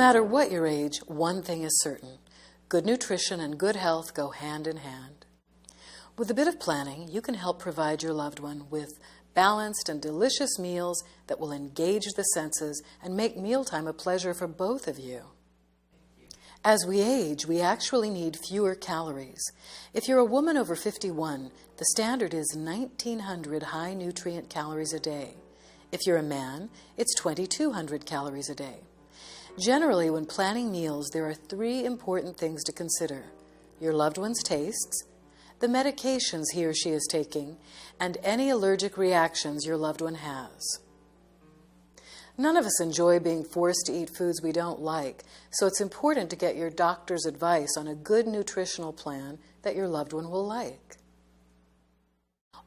matter what your age, one thing is certain. Good nutrition and good health go hand in hand. With a bit of planning, you can help provide your loved one with balanced and delicious meals that will engage the senses and make mealtime a pleasure for both of you. As we age, we actually need fewer calories. If you're a woman over 51, the standard is 1,900 high-nutrient calories a day. If you're a man, it's 2,200 calories a day. Generally, when planning meals, there are 3 important things to consider: your loved one's tastes, the medications he or she is taking, and any allergic reactions your loved one has. None of us enjoy being forced to eat foods we don't like, so it's important to get your doctor's advice on a good nutritional plan that your loved one will like.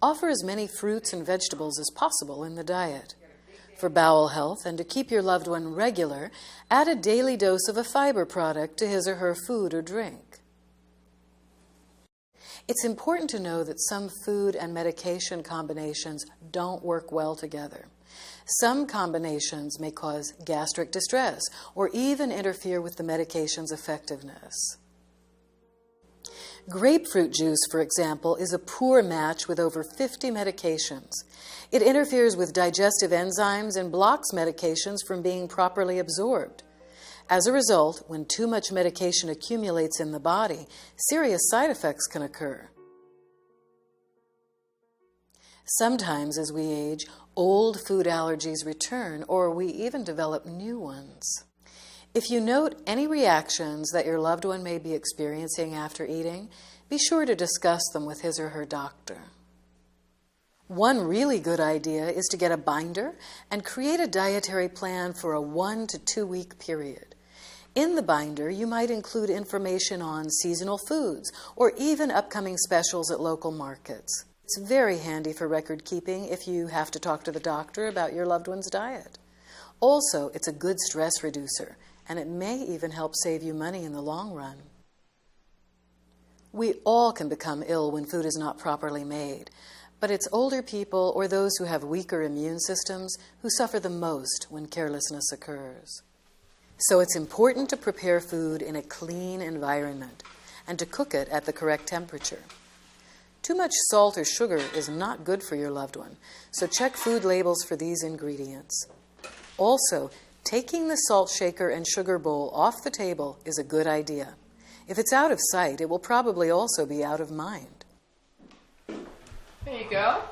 Offer as many fruits and vegetables as possible in the diet. For bowel health and to keep your loved one regular, add a daily dose of a fiber product to his or her food or drink. It's important to know that some food and medication combinations don't work well together. Some combinations may cause gastric distress or even interfere with the medication's effectiveness. Grapefruit juice, for example, is a poor match with over 50 medications. It interferes with digestive enzymes and blocks medications from being properly absorbed. As a result, when too much medication accumulates in the body, serious side effects can occur. Sometimes, as we age, old food allergies return, or we even develop new ones. If you note any reactions that your loved one may be experiencing after eating, be sure to discuss them with his or her doctor. One really good idea is to get a binder and create a dietary plan for a 1 to 2 week period. In the binder, you might include information on seasonal foods or even upcoming specials at local markets. It's very handy for record keeping if you have to talk to the doctor about your loved one's diet. Also, it's a good stress reducer, and it may even help save you money in the long run. We all can become ill when food is not properly made, but it's older people or those who have weaker immune systems who suffer the most when carelessness occurs. So it's important to prepare food in a clean environment and to cook it at the correct temperature. Too much salt or sugar is not good for your loved one, so check food labels for these ingredients. Also, taking the salt shaker and sugar bowl off the table is a good idea. If it's out of sight, it will probably also be out of mind. There you go.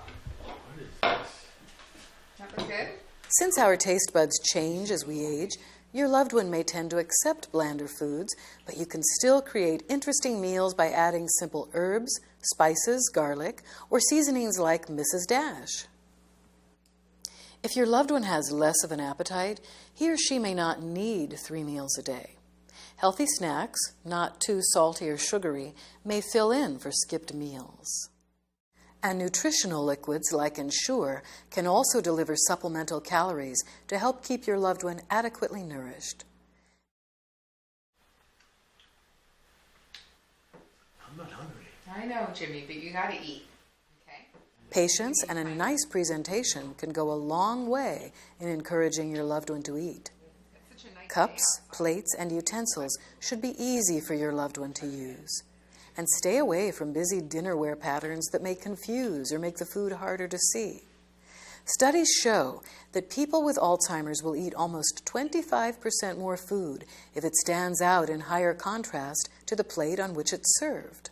That was good. Since our taste buds change as we age, your loved one may tend to accept blander foods, but you can still create interesting meals by adding simple herbs, spices, garlic, or seasonings like Mrs. Dash. If your loved one has less of an appetite, he or she may not need 3 meals a day. Healthy snacks, not too salty or sugary, may fill in for skipped meals. And nutritional liquids like Ensure can also deliver supplemental calories to help keep your loved one adequately nourished. I'm not hungry. I know, Jimmy, but you gotta eat. Okay? Patience and a nice presentation can go a long way in encouraging your loved one to eat. That's such a nice Cups, plates, and utensils should be easy for your loved one to use. And stay away from busy dinnerware patterns that may confuse or make the food harder to see. Studies show that people with Alzheimer's will eat almost 25% more food if it stands out in higher contrast to the plate on which it's served.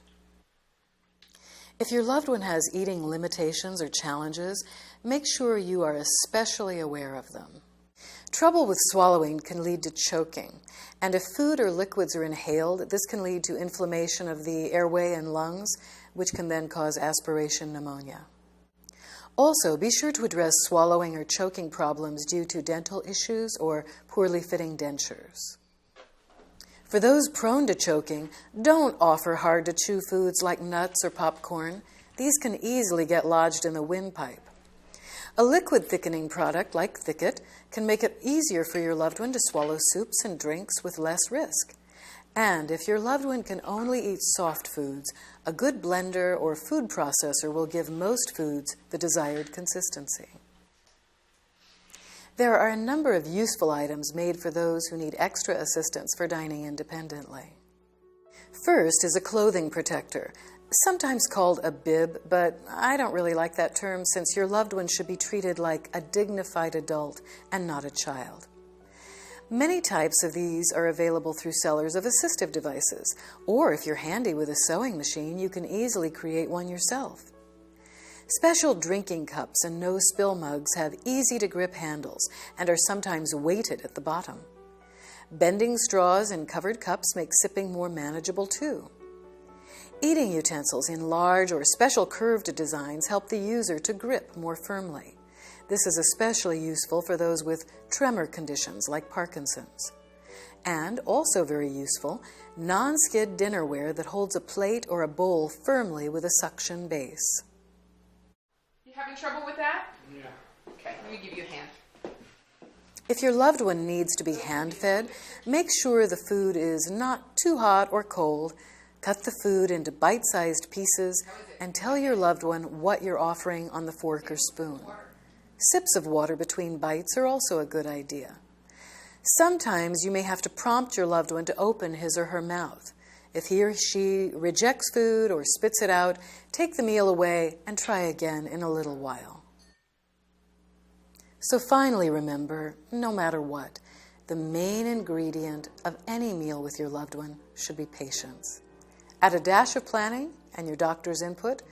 If your loved one has eating limitations or challenges, make sure you are especially aware of them. Trouble with swallowing can lead to choking, and if food or liquids are inhaled, this can lead to inflammation of the airway and lungs, which can then cause aspiration pneumonia. Also, be sure to address swallowing or choking problems due to dental issues or poorly fitting dentures. For those prone to choking, don't offer hard-to-chew foods like nuts or popcorn. These can easily get lodged in the windpipe. A liquid thickening product like Thicket can make it easier for your loved one to swallow soups and drinks with less risk. And if your loved one can only eat soft foods, a good blender or food processor will give most foods the desired consistency. There are a number of useful items made for those who need extra assistance for dining independently. First is a clothing protector, sometimes called a bib, but I don't really like that term since your loved one should be treated like a dignified adult and not a child. Many types of these are available through sellers of assistive devices, or if you're handy with a sewing machine, you can easily create one yourself. Special drinking cups and no-spill mugs have easy-to-grip handles and are sometimes weighted at the bottom. Bending straws in covered cups make sipping more manageable too. Eating utensils in large or special curved designs help the user to grip more firmly. This is especially useful for those with tremor conditions like Parkinson's. And also very useful, non-skid dinnerware that holds a plate or a bowl firmly with a suction base. You having trouble with that? Yeah. Okay, let me give you a hand. If your loved one needs to be hand-fed, make sure the food is not too hot or cold. Cut the food into bite-sized pieces and tell your loved one what you're offering on the fork or spoon. Sips of water between bites are also a good idea. Sometimes you may have to prompt your loved one to open his or her mouth. If he or she rejects food or spits it out, take the meal away and try again in a little while. So finally remember, no matter what, the main ingredient of any meal with your loved one should be patience. Add a dash of planning and your doctor's input,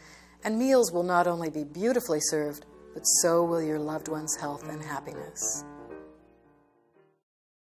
and meals will not only be beautifully served, but so will your loved one's health and happiness.